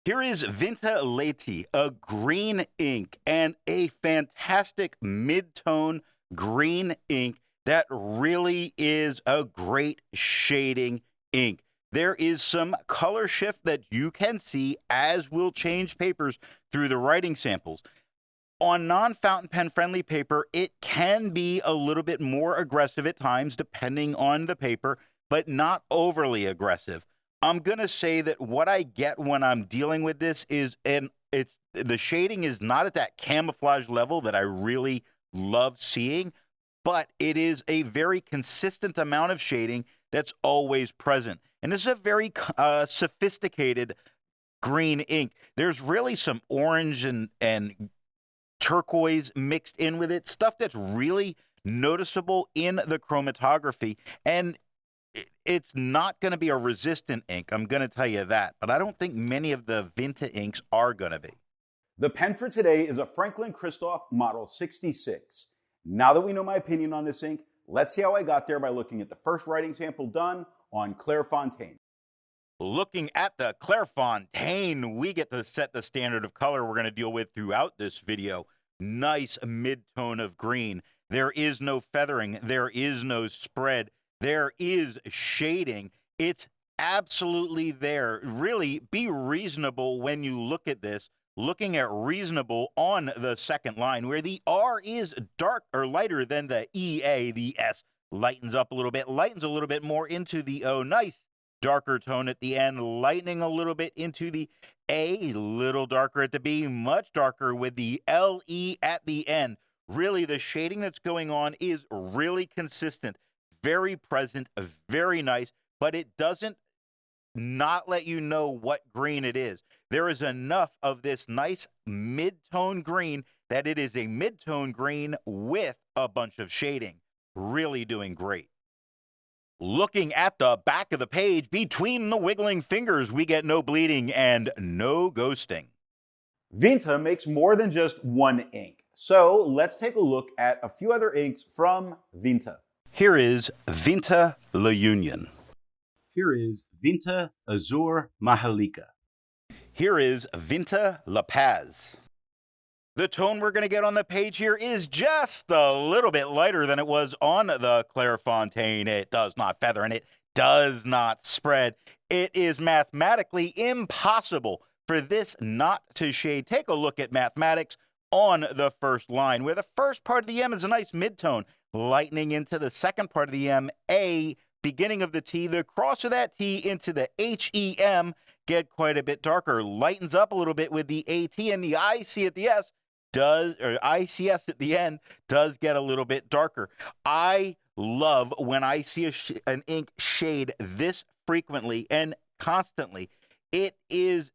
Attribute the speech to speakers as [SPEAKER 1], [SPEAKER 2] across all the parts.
[SPEAKER 1] Here is Vinta Leyte, a green ink and a fantastic mid-tone green ink that really is a great shading ink. There is some color shift that you can see as we'll change papers through the writing samples. On non-fountain pen friendly paper, it can be a little bit more aggressive at times depending on the paper, but not overly aggressive. I'm going to say that what I get when I'm dealing with this is, the shading is not at that camouflage level that I really love seeing, but it is a very consistent amount of shading that's always present. And this is a very sophisticated green ink. There's really some orange and turquoise mixed in with it, stuff that's really noticeable in the chromatography. And it's not going to be a resistant ink, I'm going to tell you that, but I don't think many of the Vinta inks are going to be.
[SPEAKER 2] The pen for today is a Franklin Christoph Model 66. Now that we know my opinion on this ink, let's see how I got there by looking at the first writing sample done on Clairfontaine.
[SPEAKER 1] Looking at the Clairfontaine, we get to set the standard of color we're going to deal with throughout this video. Nice mid-tone of green. There is no feathering. There is no spread. There is shading. It's absolutely there. Really, be reasonable when you look at this. Looking at reasonable on the second line, where the R is dark or lighter than the EA, the S lightens up a little bit, lightens a little bit more into the O. Nice darker tone at the end, lightening a little bit into the A, little darker at the B, much darker with the LE at the end. Really, the shading that's going on is really consistent. Very present, very nice, but it doesn't not let you know what green it is. There is enough of this nice mid-tone green that it is a mid-tone green with a bunch of shading. Really doing great. Looking at the back of the page, between the wiggling fingers, we get no bleeding and no ghosting.
[SPEAKER 2] Vinta makes more than just one ink. So let's take a look at a few other inks from Vinta.
[SPEAKER 1] Here is Vinta La Union.
[SPEAKER 2] Here is Vinta Azur Mahalica.
[SPEAKER 1] Here is Vinta La Paz. The tone we're going to get on the page here is just a little bit lighter than it was on the Clairfontaine. It does not feather and it does not spread. It is mathematically impossible for this not to shade. Take a look at mathematics on the first line, where the first part of the M is a nice mid-tone, lightening into the second part of the M, A, beginning of the T, the cross of that T into the HEM, get quite a bit darker, lightens up a little bit with the AT, and the IC at the S or ICS at the end does get a little bit darker. I love when I see an ink shade this frequently and constantly. It's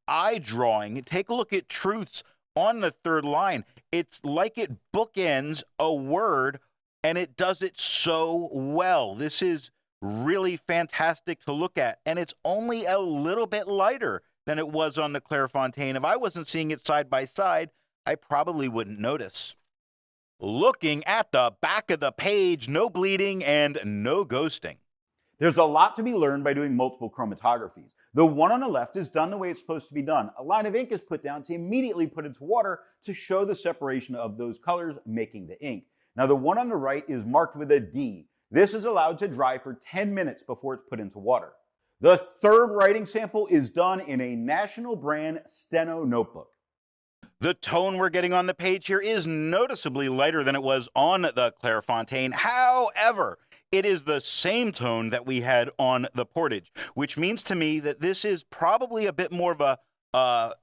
[SPEAKER 1] eye drawing. Take a look at truths on the third line. It's like it bookends a word, and it does it so well. This is really fantastic to look at, and it's only a little bit lighter than it was on the Clairfontaine. If I wasn't seeing it side by side, I probably wouldn't notice. Looking at the back of the page, no bleeding and no ghosting.
[SPEAKER 2] There's a lot to be learned by doing multiple chromatographies. The one on the left is done the way it's supposed to be done. A line of ink is put down to immediately put into water to show the separation of those colors, making the ink. Now the one on the right is marked with a D. This is allowed to dry for 10 minutes before it's put into water. The third writing sample is done in a national brand Steno notebook.
[SPEAKER 1] The tone we're getting on the page here is noticeably lighter than it was on the Clairfontaine. However, it is the same tone that we had on the Portage, which means to me that this is probably a bit more of a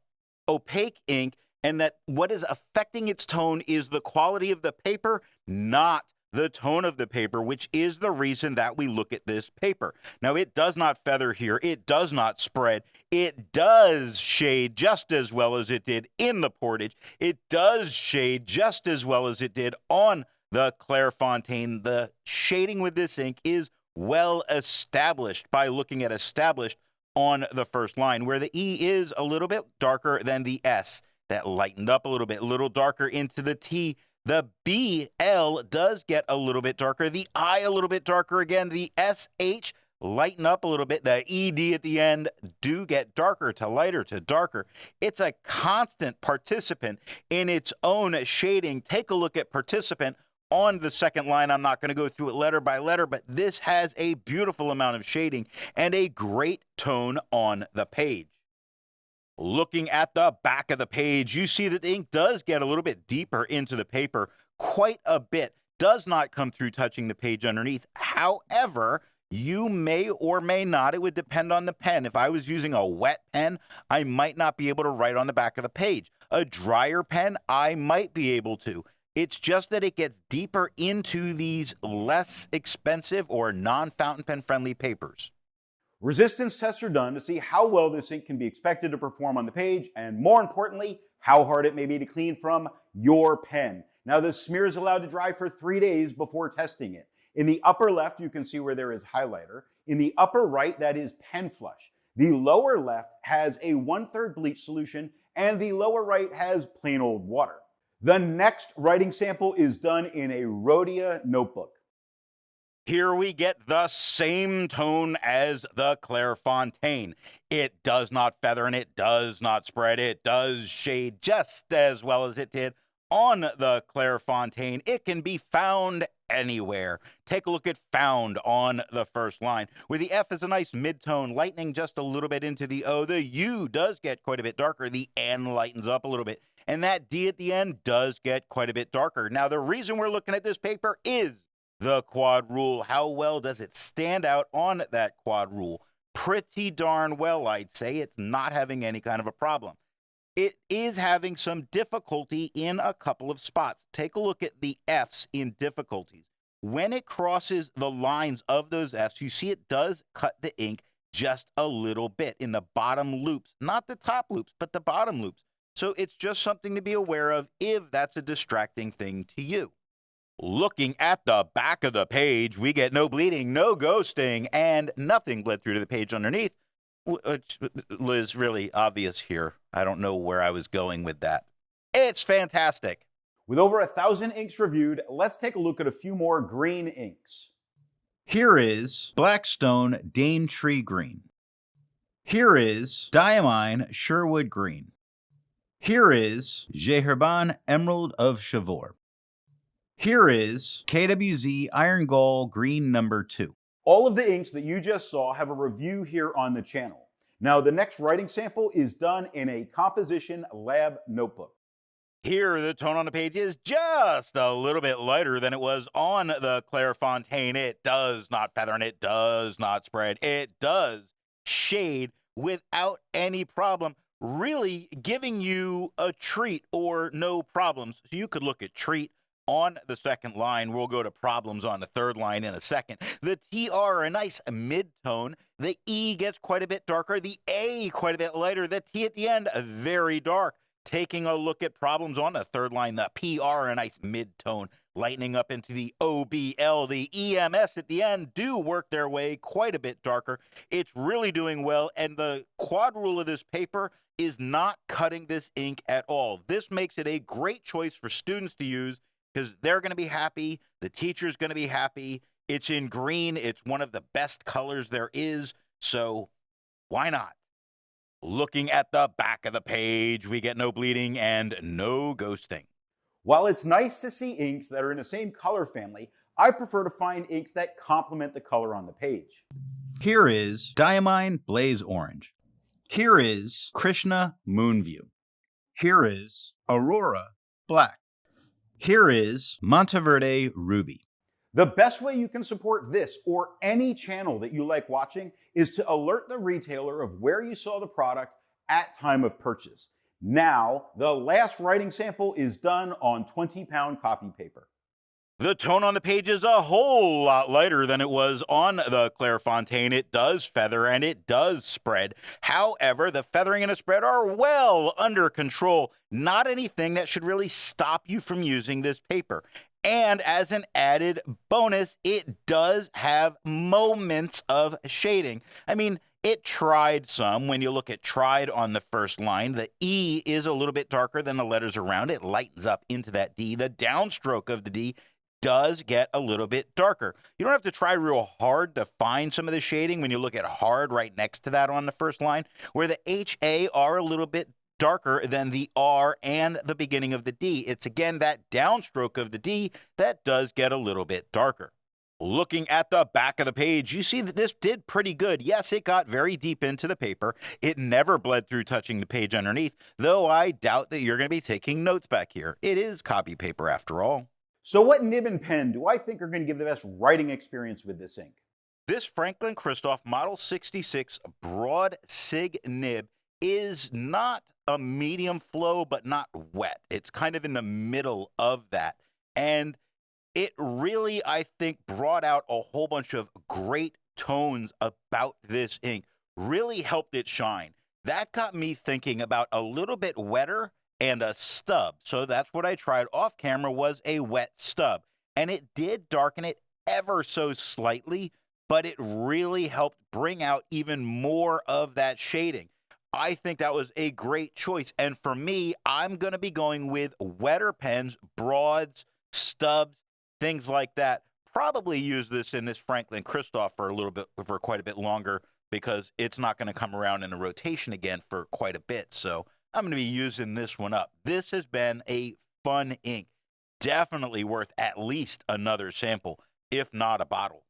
[SPEAKER 1] opaque ink, and that what is affecting its tone is the quality of the paper, not the tone of the paper, which is the reason that we look at this paper. Now, it does not feather here. It does not spread. It does shade just as well as it did in the Portage. It does shade just as well as it did on the Clairfontaine. The shading with this ink is well established by looking at established on the first line, where the E is a little bit darker than the S. That lightened up a little darker into the T. The BL does get a little bit darker, the I a little bit darker again, the SH lighten up a little bit. The ED at the end do get darker to lighter to darker. It's a constant participant in its own shading. Take a look at participant on the second line. I'm not going to go through it letter by letter, but this has a beautiful amount of shading and a great tone on the page. Looking at the back of the page, you see that the ink does get a little bit deeper into the paper, quite a bit. Does not come through touching the page underneath. However, you may or may not, it would depend on the pen. If I was using a wet pen, I might not be able to write on the back of the page. A drier pen, I might be able to. It's just that it gets deeper into these less expensive or non-fountain pen friendly papers.
[SPEAKER 2] Resistance tests are done to see how well this ink can be expected to perform on the page, and more importantly, how hard it may be to clean from your pen. Now, the smear is allowed to dry for 3 days before testing it. In the upper left, you can see where there is highlighter. In the upper right, that is pen flush. The lower left has a 1/3 bleach solution, and the lower right has plain old water. The next writing sample is done in a Rhodia notebook.
[SPEAKER 1] Here we get the same tone as the Clairfontaine. It does not feather and it does not spread. It does shade just as well as it did on the Clairfontaine. It can be found anywhere. Take a look at found on the first line, where the F is a nice mid-tone, lightening just a little bit into the O. The U does get quite a bit darker. The N lightens up a little bit. And that D at the end does get quite a bit darker. Now, the reason we're looking at this paper is the quad rule. How well does it stand out on that quad rule? Pretty darn well, I'd say. It's not having any kind of a problem. It is having some difficulty in a couple of spots. Take a look at the F's in difficulties. When it crosses the lines of those F's, you see it does cut the ink just a little bit in the bottom loops. Not the top loops, but the bottom loops. So it's just something to be aware of if that's a distracting thing to you. Looking at the back of the page, we get no bleeding, no ghosting, and nothing bled through to the page underneath, which is really obvious here. I don't know where I was going with that. It's fantastic.
[SPEAKER 2] With over 1,000 inks reviewed, let's take a look at a few more green inks. Here is Blackstone Daintree Green. Here is Diamine Sherwood Green. Here is Geherban Emerald of Chavour. Here is KWZ Iron Gall Green number 2. All of the inks that you just saw have a review here on the channel. Now, the next writing sample is done in a composition lab notebook.
[SPEAKER 1] Here, the tone on the page is just a little bit lighter than it was on the Clairfontaine. It does not feather and it does not spread. It does shade without any problem, really giving you a treat or no problems. So you could look at treat on the second line. We'll go to problems on the third line in a second. The TR, a nice mid-tone. The E gets quite a bit darker. The A quite a bit lighter. The T at the end, very dark. Taking a look at problems on the third line, the PR, a nice mid-tone, lightening up into the OBL. The EMS at the end do work their way quite a bit darker. It's really doing well, and the quad rule of this paper is not cutting this ink at all. This makes it a great choice for students to use because they're going to be happy. The teacher's going to be happy. It's in green. It's one of the best colors there is, so why not? Looking at the back of the page, we get no bleeding and no ghosting.
[SPEAKER 2] While it's nice to see inks that are in the same color family, I prefer to find inks that complement the color on the page. Here is Diamine Blaze Orange. Here is Krishna Moonview. Here is Aurora Black. Here is Monteverde Ruby. The best way you can support this or any channel that you like watching is to alert the retailer of where you saw the product at time of purchase. Now, the last writing sample is done on 20-pound copy paper.
[SPEAKER 1] The tone on the page is a whole lot lighter than it was on the Clairfontaine. It does feather and it does spread. However, the feathering and the spread are well under control. Not anything that should really stop you from using this paper. And as an added bonus, it does have moments of shading. I mean, it tried some. When you look at tried on the first line, the E is a little bit darker than the letters around it. It lightens up into that D. The downstroke of the D does get a little bit darker. You don't have to try real hard to find some of the shading when you look at hard right next to that on the first line, where the HA are a little bit darker than the R and the beginning of the D. It's again that downstroke of the D that does get a little bit darker. Looking at the back of the page, you see that this did pretty good. Yes, it got very deep into the paper. It never bled through touching the page underneath, though I doubt that you're going to be taking notes back here. It is copy paper after all.
[SPEAKER 2] So what nib and pen do I think are going to give the best writing experience with this ink?
[SPEAKER 1] This Franklin Christoph Model 66 Broad Sig nib is not a medium flow, but not wet. It's kind of in the middle of that. And it really, I think, brought out a whole bunch of great tones about this ink, really helped it shine. That got me thinking about a little bit wetter and a stub. So that's what I tried off camera, was a wet stub. And it did darken it ever so slightly, but it really helped bring out even more of that shading. I think that was a great choice. And for me, I'm going to be going with wetter pens, broads, stubs, things like that. Probably use this in this Franklin Christoph for quite a bit longer, because it's not going to come around in a rotation again for quite a bit. So I'm going to be using this one up. This has been a fun ink. Definitely worth at least another sample, if not a bottle.